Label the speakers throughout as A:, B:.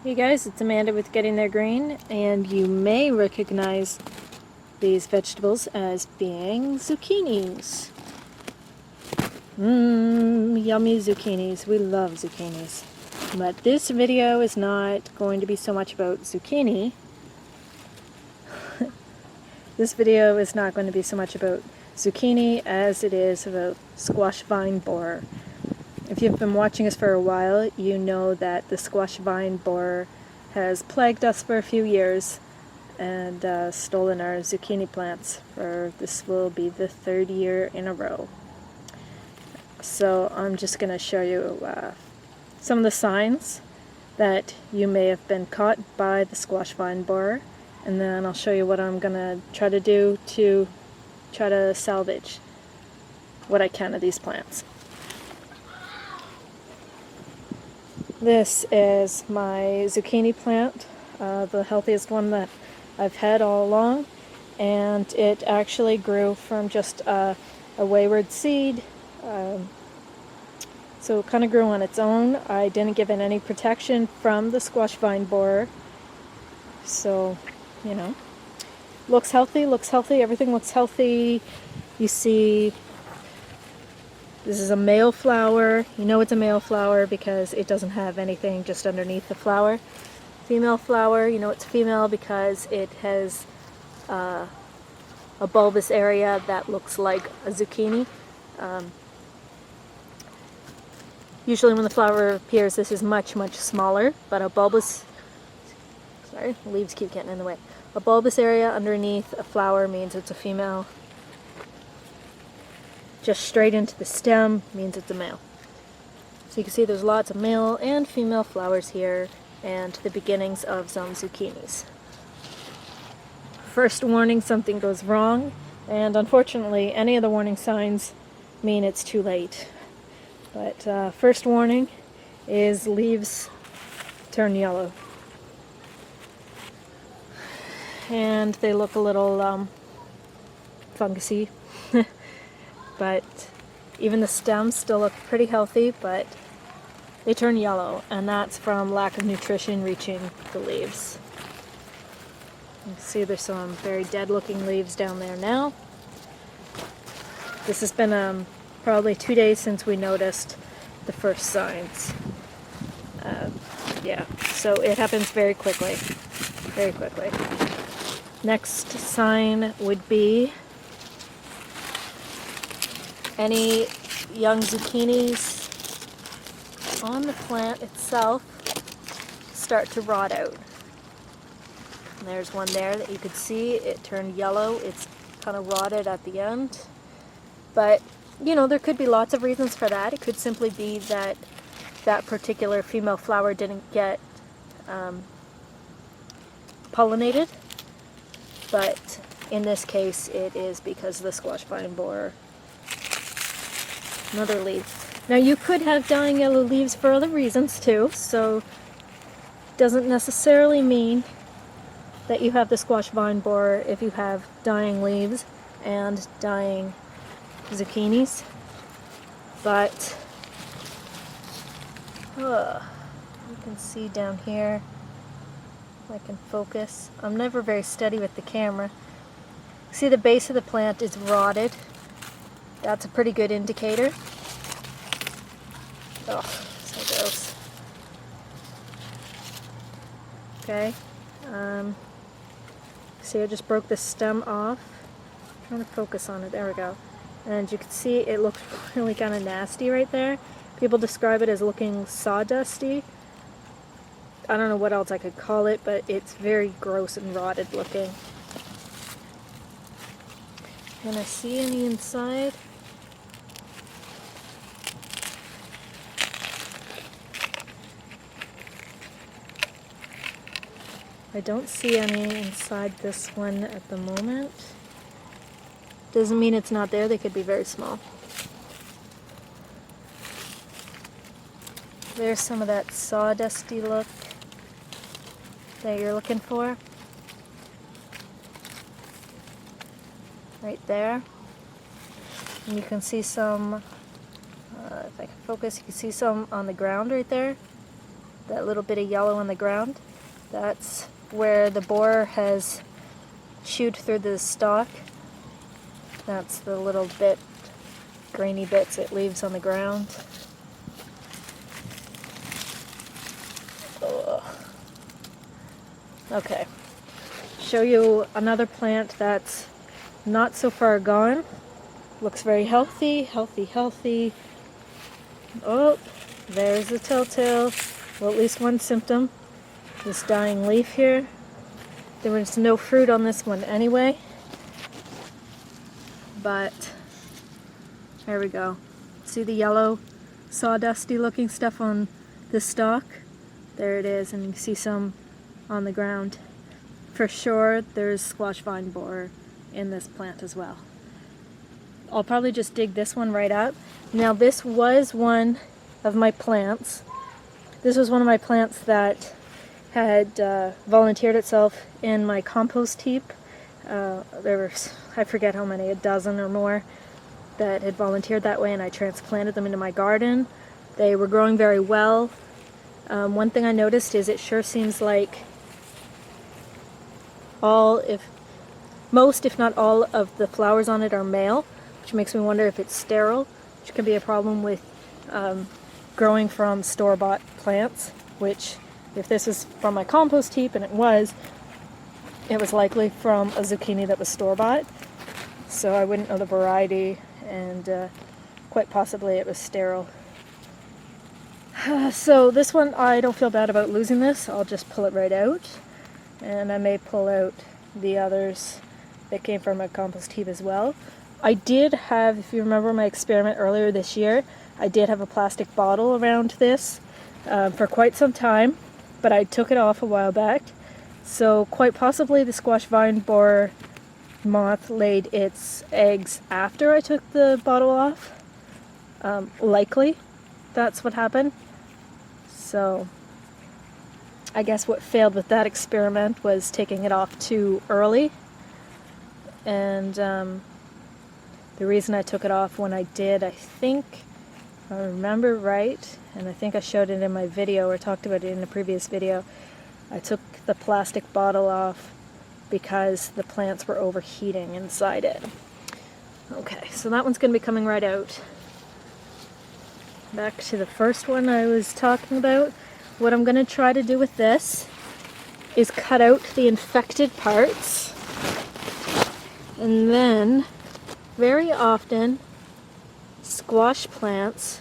A: Hey guys, it's Amanda with Getting There Green, and you may recognize these vegetables as being zucchinis. Yummy zucchinis. We love zucchinis. But this video is not going to be so much about zucchini. This video is not going to be so much about zucchini as it is about squash vine borer. If you've been watching us for a while, you know that the squash vine borer has plagued us for a few years and stolen our zucchini plants. This will be the third year in a row. So I'm just going to show you some of the signs that you may have been caught by the squash vine borer, and then I'll show you what I'm going to try to do to try to salvage what I can of these plants. This is my zucchini plant, the healthiest one that I've had all along, and it actually grew from just a wayward seed, so it kind of grew on its own. I didn't give it any protection from the squash vine borer, so, you know, looks healthy, everything looks healthy. You see, this is a male flower. You know it's a male flower because it doesn't have anything just underneath the flower. Female flower, you know it's female because it has a bulbous area that looks like a zucchini. Usually when the flower appears, this is much, much smaller, but a bulbous, sorry, leaves keep getting in the way. A bulbous area underneath a flower means it's a female. Just straight into the stem means it's a male. So you can see there's lots of male and female flowers here, and the beginnings of some zucchinis. First warning, something goes wrong, and unfortunately any of the warning signs mean it's too late. But first warning is leaves turn yellow. And they look a little fungusy. But even the stems still look pretty healthy, but they turn yellow, and that's from lack of nutrition reaching the leaves. You can see there's some very dead looking leaves down there now. This has been probably 2 days since we noticed the first signs. Yeah, so it happens very quickly, very quickly. Next sign would be any young zucchinis on the plant itself start to rot out. And there's one there that you could see. It turned yellow. It's kind of rotted at the end. But, you know, there could be lots of reasons for that. It could simply be that that particular female flower didn't get pollinated. But in this case, it is because of the squash vine borer. Another leaf. Now you could have dying yellow leaves for other reasons too, so it doesn't necessarily mean that you have the squash vine borer if you have dying leaves and dying zucchinis. But you can see down here, if I can focus. I'm never very steady with the camera. See, the base of the plant is rotted. That's a pretty good indicator. Oh, so gross. Okay. See, I just broke the stem off. I'm trying to focus on it. There we go. And you can see it looks really kind of nasty right there. People describe it as looking sawdusty. I don't know what else I could call it, but it's very gross and rotted looking. Can I see any inside? I don't see any inside this one at the moment. Doesn't mean it's not there, they could be very small. There's some of that sawdusty look that you're looking for. Right there. And you can see some, if I can focus, you can see some on the ground right there. that little bit of yellow on the ground, that's where the borer has chewed through the stalk. That's the little bit, grainy bits it leaves on the ground. Ugh. Okay, show you another plant that's not so far gone. Looks very healthy, healthy. Oh, there's the telltale, well, at least one symptom, this dying leaf here. There was no fruit on this one anyway, but there we go. See the yellow sawdusty looking stuff on the stalk? There it is, and you can see some on the ground. For sure there's squash vine borer in this plant as well. I'll probably just dig this one right up. Now this was one of my plants. This was one of my plants that had volunteered itself in my compost heap. There were, I forget how many, a dozen or more that had volunteered that way, and I transplanted them into my garden. They were growing very well. One thing I noticed is it sure seems like most, if not all, of the flowers on it are male, which makes me wonder if it's sterile, which could be a problem with growing from store-bought plants, which, if this is from my compost heap, and it was likely from a zucchini that was store-bought, so I wouldn't know the variety, and quite possibly it was sterile. So this one, I don't feel bad about losing this. I'll just pull it right out, and I may pull out the others that came from my compost heap as well. I did have, if you remember my experiment earlier this year, I did have a plastic bottle around this for quite some time, but I took it off a while back. So quite possibly the squash vine borer moth laid its eggs after I took the bottle off. Likely that's what happened. So I guess what failed with that experiment was taking it off too early. And the reason I took it off when I did, I think, if I remember right, and I think I showed it in my video or talked about it in a previous video, I took the plastic bottle off because the plants were overheating inside it. Okay, so that one's going to be coming right out. Back to the first one I was talking about. What I'm going to try to do with this is cut out the infected parts, and then very often squash plants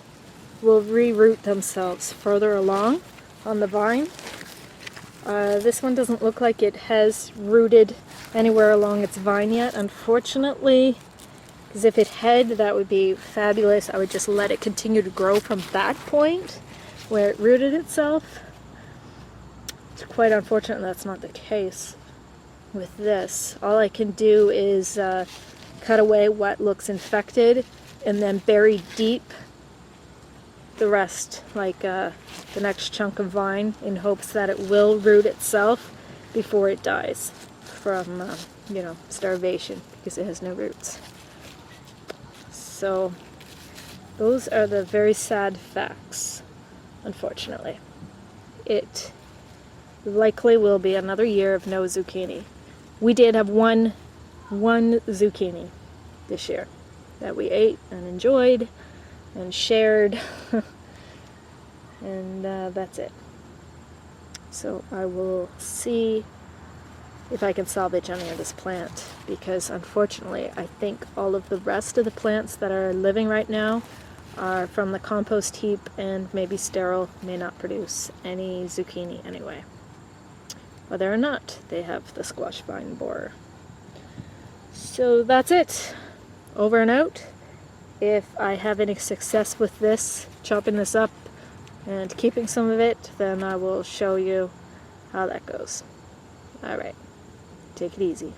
A: will re-root themselves further along on the vine. This one doesn't look like it has rooted anywhere along its vine yet, unfortunately, because if it had, that would be fabulous. I would just let it continue to grow from that point where it rooted itself. It's quite unfortunate that's not the case with this. All I can do is cut away what looks infected and then bury deep the rest, like the next chunk of vine, in hopes that it will root itself before it dies from starvation, because it has no roots. So those are the very sad facts, unfortunately. It likely will be another year of no zucchini. We did have one zucchini this year that we ate and enjoyed and shared, and that's it. So I will see if I can salvage any of this plant, because unfortunately I think all of the rest of the plants that are living right now are from the compost heap and maybe sterile, may not produce any zucchini anyway, whether or not they have the squash vine borer. So that's it. Over and out. If I have any success with this, chopping this up and keeping some of it, then I will show you how that goes. Alright, take it easy.